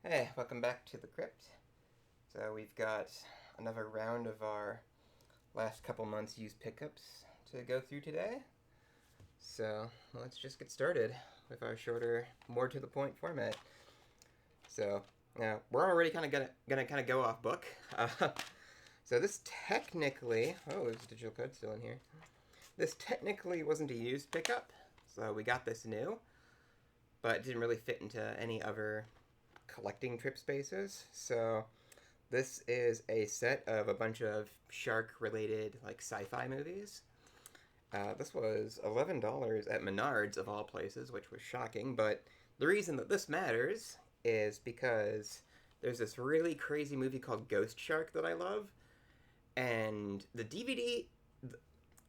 Hey, welcome back to the crypt. So we've got another round of our last couple months used pickups to go through today. So let's just get started with our shorter, more to the point format. So now we're already kind of gonna kind of go off book. So this technically, there's a digital code still in here. This technically wasn't a used pickup, so we got this new, but it didn't really fit into any other collecting trip spaces. So this is a set of a bunch of shark-related like sci-fi movies. This was $11 at Menards of all places, which was shocking. But the reason that this matters is because there's this really crazy movie called Ghost Shark that I love, and the DVD,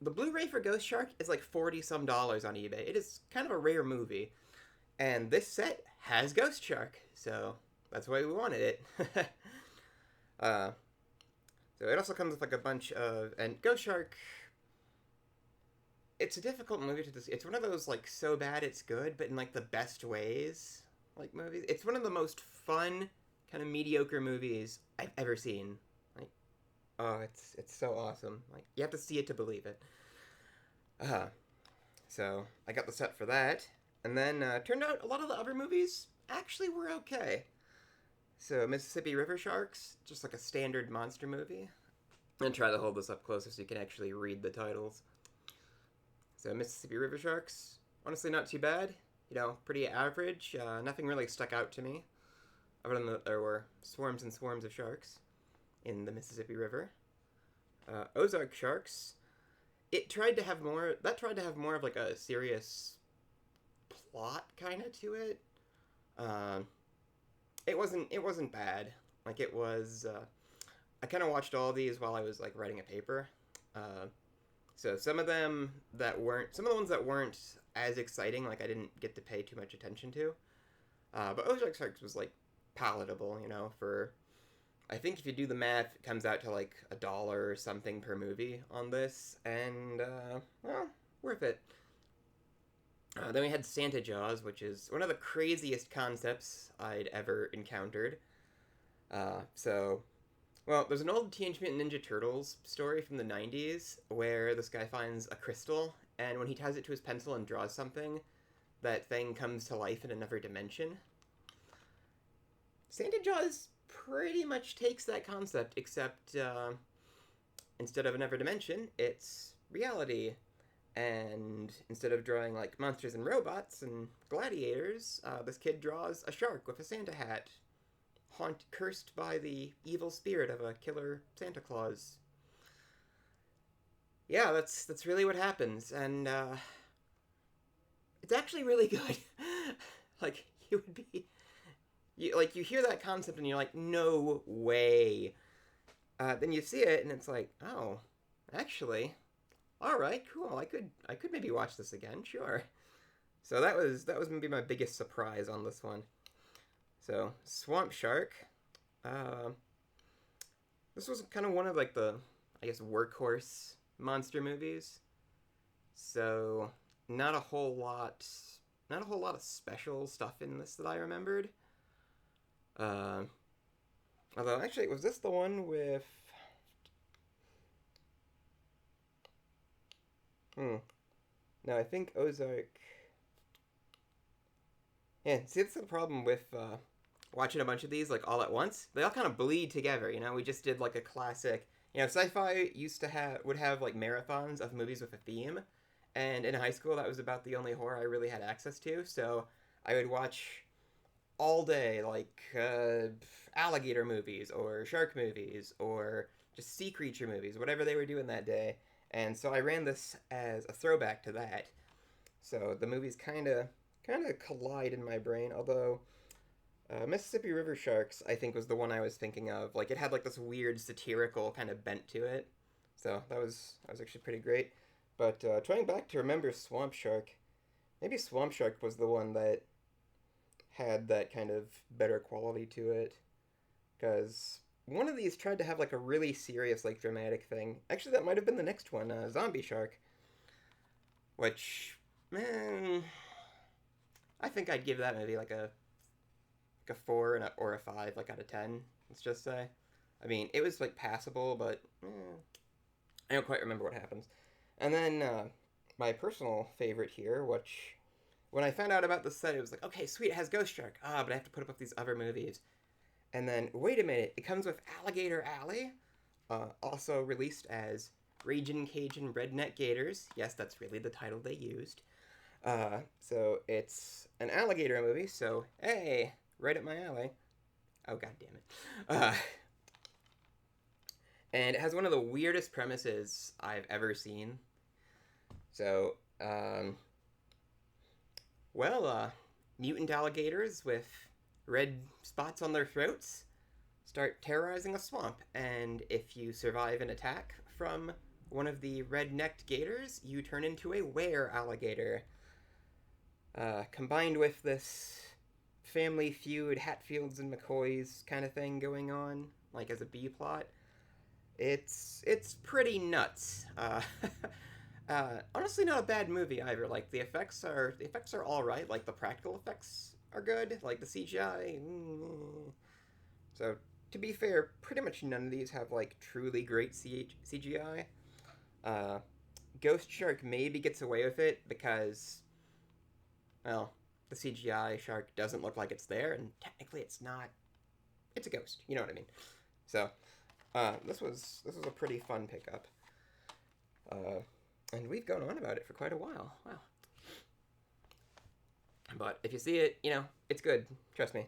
the Blu-ray for Ghost Shark is like 40 some dollars on eBay. It is kind of a rare movie, and this set has Ghost Shark, so that's why we wanted it. uh, so it also comes with like a bunch of, and Ghost Shark, it's a difficult movie to it's one of those like so bad it's good, but in like the best ways, like movies. It's one of the most fun kind of mediocre movies I've ever seen. Like, oh, it's so awesome. Like you have to see it to believe it. Uh, so I got the set for that. And then turned out a lot of the other movies actually were okay. So Mississippi River Sharks, just like a standard monster movie. I'm going to try to hold this up closer so you can actually read the titles. So Mississippi River Sharks, honestly not too bad. You know, pretty average. Nothing really stuck out to me. Other than that there were swarms and swarms of sharks in the Mississippi River. Ozark Sharks, it tried to have more, that tried to have more of like a serious plot kind of to it. Uh, it wasn't bad. Like it was. I kind of watched all these while I was like writing a paper. Uh, so some of the ones that weren't as exciting, like I didn't get to pay too much attention to. But Ozark Sharks was like palatable, you know. For I think if you do the math, it comes out to like $1 or something per movie on this, and well, worth it. Then we had Santa Jaws, which is one of the craziest concepts I'd ever encountered. So, well, there's an old Teenage Mutant Ninja Turtles story from the 90s where this guy finds a crystal, and when he ties it to his pencil and draws something, that thing comes to life in another dimension. Santa Jaws pretty much takes that concept, except instead of another dimension, it's reality. And instead of drawing like monsters and robots and gladiators, this kid draws a shark with a Santa hat, cursed by the evil spirit of a killer Santa Claus. Yeah, that's really what happens, and it's actually really good. Like you would be, you hear that concept and you're like, no way. Then you see it and it's like, oh, actually, all right, cool. I could maybe watch this again. Sure. So that was maybe my biggest surprise on this one. So Swamp Shark. Uh, this was kind of one of like the I guess workhorse monster movies. So not a whole lot of special stuff in this that I remembered. Uh, Although actually, was this the one with? Hmm. No, I think Ozark. Yeah, see, that's the problem with watching a bunch of these like all at once. They all kind of bleed together. You know, we just did like a classic. You know, sci-fi used to have would have like marathons of movies with a theme, and in high school that was about the only horror I really had access to. So I would watch all day like alligator movies or shark movies or just sea creature movies, whatever they were doing that day. And so I ran this as a throwback to that. So the movies kind of collide in my brain. Although Mississippi River Sharks, I think, was the one I was thinking of. Like it had like this weird satirical kind of bent to it. So that was actually pretty great. But trying back to remember Swamp Shark, maybe Swamp Shark was the one that had that kind of better quality to it. Because one of these tried to have like a really serious, like dramatic thing. Actually, that might have been the next one, Zombie Shark, which, man, I think I'd give that movie like a like a 4 or a 5, like out of 10. Let's just say. I mean, it was like passable, but I don't quite remember what happens. And then my personal favorite here, which when I found out about the set, it was like, okay, sweet, it has Ghost Shark. But I have to put up with these other movies. And then, wait a minute, it comes with Alligator Alley, also released as Ragin' Cajun Redneck Gators. Yes, that's really the title they used. So it's an alligator movie, so hey, right up my alley. Oh, god damn it. And it has one of the weirdest premises I've ever seen. So, mutant alligators with red spots on their throats start terrorizing a swamp, and if you survive an attack from one of the red-necked gators, you turn into a were-alligator. Combined with this family feud, Hatfields and McCoys kind of thing going on, like as a B-plot, it's pretty nuts. Honestly, not a bad movie either. Like the effects are all right. Like the practical effects are good. Like the CGI. So to be fair, pretty much none of these have like truly great CGI. Ghost Shark maybe gets away with it because, well, the CGI shark doesn't look like it's there, and technically it's not. It's a ghost. You know what I mean? So this was a pretty fun pickup. And we've gone on about it for quite a while. Wow. But if you see it, it's good. Trust me.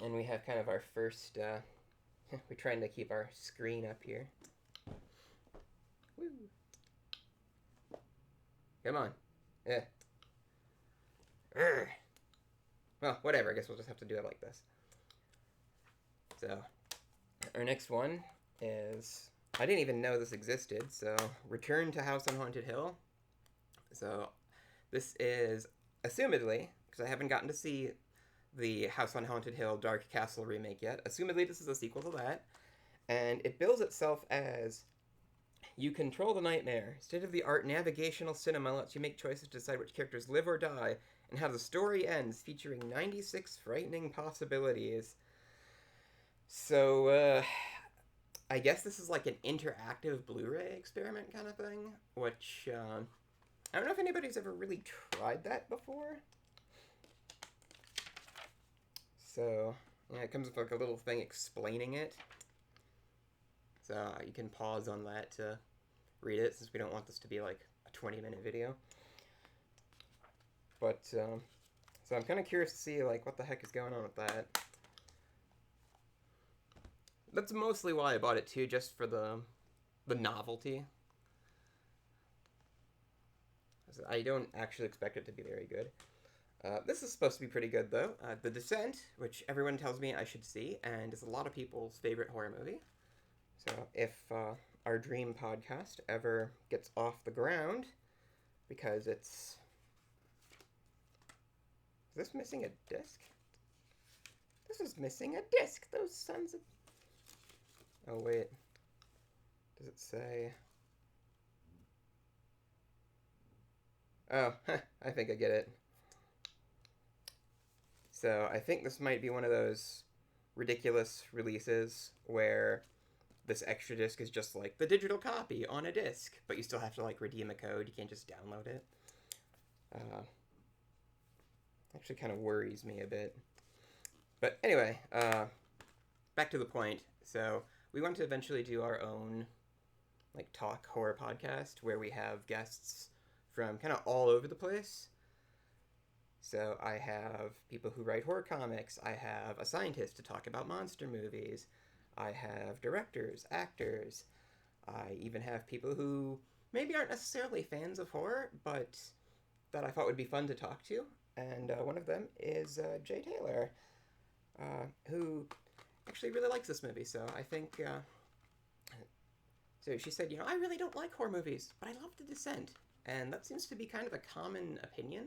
And we have kind of our first, we're trying to keep our screen up here. Woo. Come on. Yeah. Urgh. Well, whatever. I guess we'll just have to do it like this. So, our next one is... I didn't even know this existed, so Return to House on Haunted Hill. So this is, assumedly, because I haven't gotten to see the House on Haunted Hill Dark Castle remake yet, assumedly this is a sequel to that, and it bills itself as you control the nightmare. State-of-the-art navigational cinema lets you make choices to decide which characters live or die, and how the story ends, featuring 96 frightening possibilities. So, I guess this is like an interactive Blu-ray experiment kind of thing, which, I don't know if anybody's ever really tried that before. So, yeah, it comes with like a little thing explaining it. So, you can pause on that to read it, since we don't want this to be like a 20-minute video. But, so I'm kind of curious to see, like, what the heck is going on with that. That's mostly why I bought it too, just for the novelty. I don't actually expect it to be very good. This is supposed to be pretty good though. The Descent, which everyone tells me I should see, and is a lot of people's favorite horror movie. So if our dream podcast ever gets off the ground, because it's... Is this missing a disc? This is missing a disc! Those sons of... Oh, wait. Does it say... Oh, I think I get it. So, I think this might be one of those ridiculous releases where this extra disc is just like the digital copy on a disc, but you still have to like redeem a code. You can't just download it. Actually kind of worries me a bit. But anyway, back to the point. So, we want to eventually do our own, like, talk horror podcast where we have guests from kind of all over the place. So I have people who write horror comics. I have a scientist to talk about monster movies. I have directors, actors. I even have people who maybe aren't necessarily fans of horror, but that I thought would be fun to talk to. And one of them is Jay Taylor, who... actually really likes this movie, so I think, so she said, I really don't like horror movies, but I love The Descent, and that seems to be kind of a common opinion,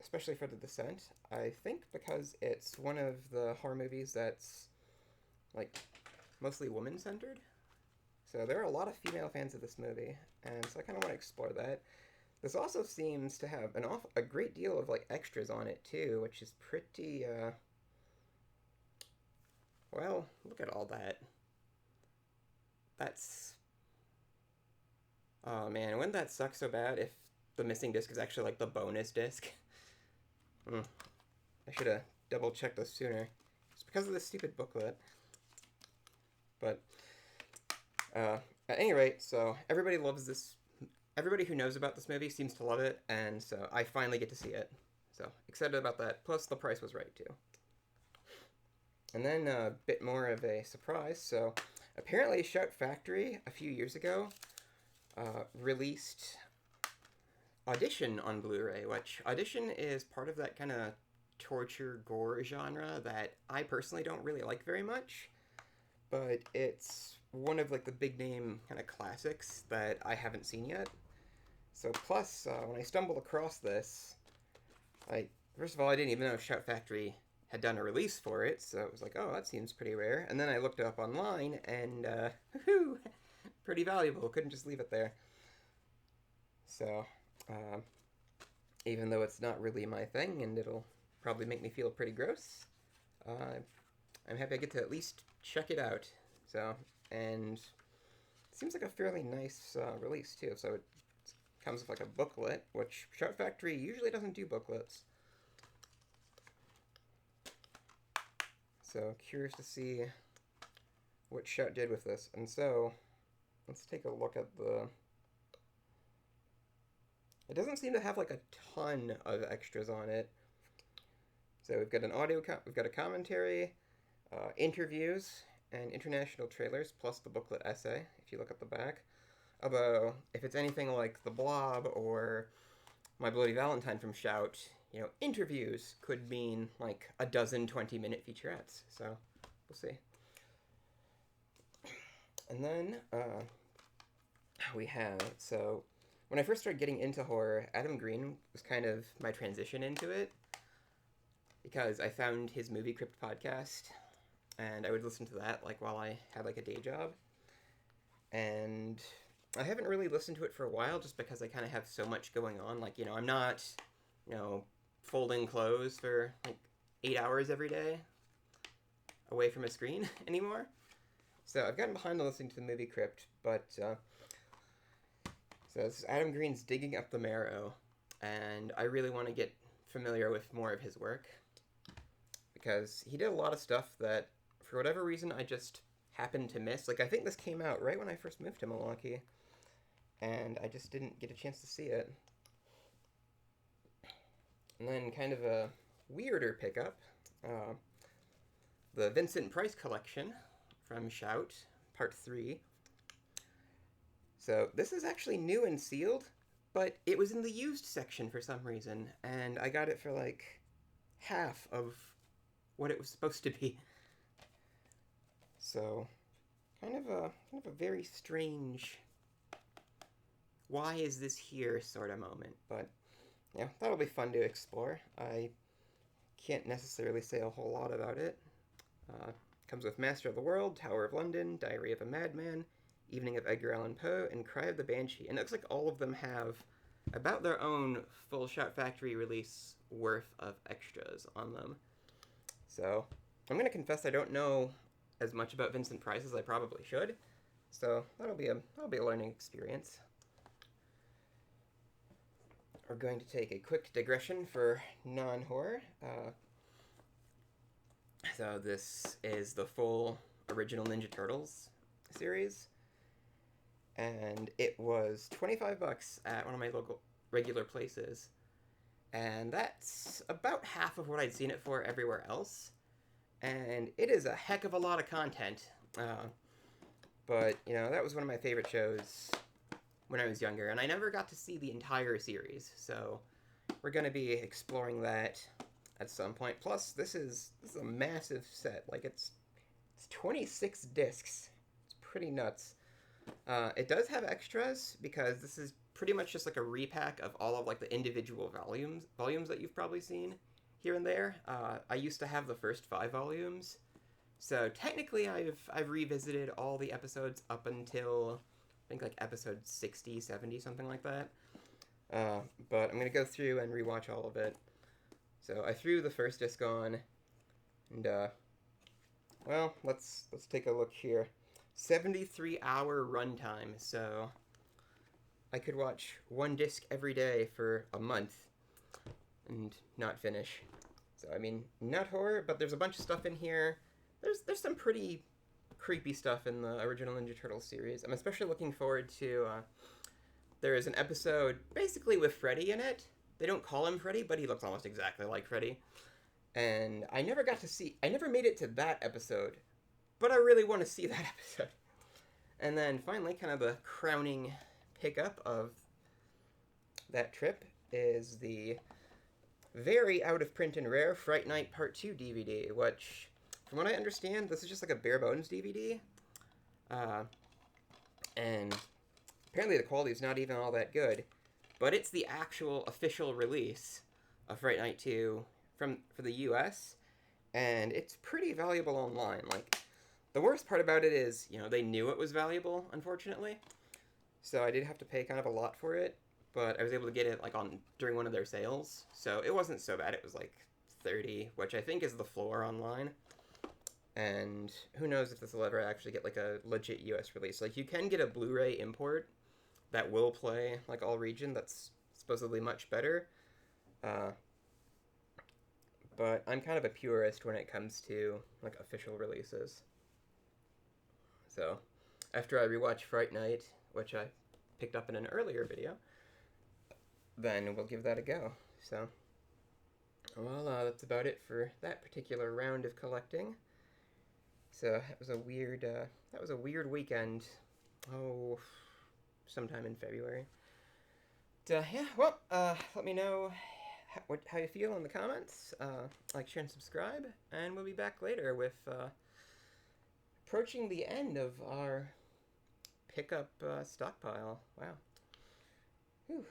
especially for The Descent. I think because it's one of the horror movies that's, like, mostly woman-centered, so there are a lot of female fans of this movie, and so I kind of want to explore that. This also seems to have a great deal of like extras on it too, which is pretty well, look at all that. That's oh man, wouldn't that suck so bad if the missing disc is actually like the bonus disc? I should have double checked this sooner. It's because of this stupid booklet. But at any rate, so everybody loves this. Everybody who knows about this movie seems to love it, and so I finally get to see it. So excited about that. Plus, the price was right too. And then a bit more of a surprise. So apparently, Shout Factory a few years ago released Audition on Blu-ray, which Audition is part of that kind of torture gore genre that I personally don't really like very much, but it's one of like the big name kind of classics that I haven't seen yet. So plus, when I stumbled across this, first of all, I didn't even know Shout Factory had done a release for it, so it was like, oh, that seems pretty rare. And then I looked it up online, and woohoo, pretty valuable. Couldn't just leave it there. So, even though it's not really my thing, and it'll probably make me feel pretty gross, I'm happy I get to at least check it out. So, and it seems like a fairly nice release too. So it comes with like a booklet, which Shout Factory usually doesn't do booklets. So curious to see what Shout did with this. And so let's take a look at the. It doesn't seem to have like a ton of extras on it. So we've got an we've got a commentary, interviews, and international trailers, plus the booklet essay, if you look at the back. Although, if it's anything like The Blob or My Bloody Valentine from Shout, you know, interviews could mean like a dozen 20-minute featurettes. So, we'll see. And then, we have, so, when I first started getting into horror, Adam Green was kind of my transition into it, because I found his Movie Crypt podcast, and I would listen to that like while I had like a day job. And I haven't really listened to it for a while just because I kind of have so much going on. Like, you know, I'm not, you know, folding clothes for like 8 hours every day away from a screen anymore. So I've gotten behind on listening to the Movie Crypt, but so this is Adam Green's Digging Up the Marrow, and I really want to get familiar with more of his work because he did a lot of stuff that for whatever reason I just happened to miss. Like, I think this came out right when I first moved to Milwaukee, and I just didn't get a chance to see it. And then kind of a weirder pickup, the Vincent Price collection from Shout, Part 3. So this is actually new and sealed, but it was in the used section for some reason, and I got it for like half of what it was supposed to be. So, kind of a very strange, why is this here sort of moment, but yeah, that'll be fun to explore. I can't necessarily say a whole lot about it. Comes with Master of the World, Tower of London, Diary of a Madman, Evening of Edgar Allan Poe, and Cry of the Banshee. And it looks like all of them have about their own full Shout Factory release worth of extras on them. So, I'm going to confess I don't know as much about Vincent Price as I probably should. So, that'll be a learning experience. We're going to take a quick digression for non-horror. So this is the full original Ninja Turtles series, and it was $25 at one of my local regular places, and that's about half of what I'd seen it for everywhere else, and it is a heck of a lot of content, but, you know, that was one of my favorite shows when I was younger, and I never got to see the entire series, so we're going to be exploring that at some point. Plus, this is a massive set. Like, it's 26 discs. It's pretty nuts. It does have extras, because this is pretty much just like a repack of all of like the individual volumes that you've probably seen here and there. I used to have the first 5 volumes, so technically I've revisited all the episodes up until I think like episode 60, 70, something like that. But I'm gonna go through and rewatch all of it. So I threw the first disc on, and well, let's take a look here. 73-hour runtime, so I could watch one disc every day for a month and not finish. So I mean, not horror, but there's a bunch of stuff in here. There's some pretty creepy stuff in the original Ninja Turtles series. I'm especially looking forward to. There is an episode basically with Freddy in it. They don't call him Freddy, but he looks almost exactly like Freddy. And I never made it to that episode, but I really want to see that episode. And then finally, kind of the crowning pickup of that trip is the very out of print and rare Fright Night Part 2 DVD, which, from what I understand, this is just like a bare bones DVD. And apparently the quality is not even all that good, but it's the actual official release of Fright Night 2 for the US, and it's pretty valuable online. Like, the worst part about it is, they knew it was valuable, unfortunately. So I did have to pay kind of a lot for it, but I was able to get it during one of their sales. So it wasn't so bad. It was like $30, which I think is the floor online. And who knows if this will ever actually get like a legit US release. Like, you can get a Blu-ray import that will play like all region. That's supposedly much better. But I'm kind of a purist when it comes to like official releases. So after I rewatch Fright Night, which I picked up in an earlier video, then we'll give that a go. So, well, that's about it for that particular round of collecting. So that was a weird weekend. Oh, sometime in February. Yeah, well, let me know how you feel in the comments. Like, share, and subscribe, and we'll be back later with approaching the end of our pickup stockpile. Wow. Whew.